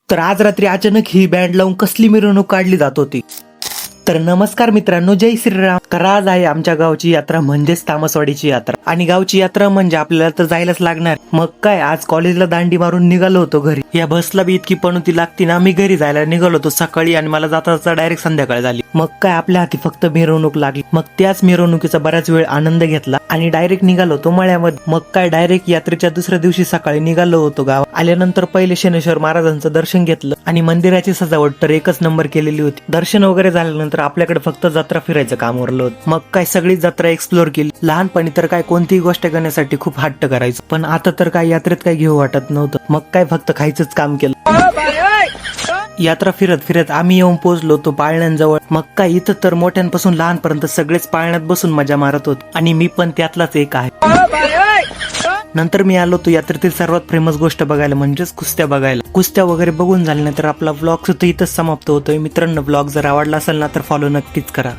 तर आज रात्री अचानक ही बँड लावून कसली मिरवणूक काढली जात होती. तर नमस्कार मित्रांनो, जय श्रीराम. तर आज आहे आमच्या गावची यात्रा म्हणजेच तामसवाडीची यात्रा. आणि गावची यात्रा म्हणजे आपल्याला तर जायलाच लागणार. मग काय, आज कॉलेजला दांडी मारून निघालो होतो घरी. या बसला बी इतकी पणुती लागती ना, मी घरी जायला निघालो होतो सकाळी आणि मला जाता डायरेक्ट संध्याकाळ झाली. मग काय, आपल्या हाती फक्त मिरवणूक लागली. मग त्याच मिरवणुकीचा बराच वेळ आनंद घेतला आणि डायरेक्ट निघालो होतो मळ्यामध्ये. मग काय, डायरेक्ट यात्रेच्या दुसऱ्या दिवशी सकाळी निघालो होतो गाव. आल्यानंतर पहिले शनेश्वर महाराजांचं दर्शन घेतलं आणि मंदिराची सजावट तर एकच नंबर केलेली होती. दर्शन वगैरे झाल्यानंतर आपल्याकडे फक्त जत्रा फिरायचं काम उरलं होतं. मग काय, सगळी जत्रा एक्सप्लोर केली. लहानपणी तर काय कोणतीही गोष्ट करण्यासाठी खूप हट्ट करायचो, पण आता तर काय यात्रेत काय घेऊ वाटत नव्हतं. मग काय, फक्त खायचंच काम केलं. यात्रा फिरत फिरत आम्ही येऊन पोहोचलो होतो पाळण्यांजवळ. मग काय, इथं तर मोठ्यांपासून लहानपर्यंत सगळेच पाळण्यात बसून मजा मारत होते आणि मी पण त्यातलाच एक आहे. नंतर मी आलो होतो यात्रेतील सर्वात फेमस गोष्ट बघायला, म्हणजेच कुस्त्या बघायला. कुस्त्या वगैरे बघून झाल्यानंतर आपला व्लॉग सुद्धा इथंच समाप्त होतोय. मित्रांनो, व्लॉग जर आवडला असेल ना तर फॉलो नक्कीच करा.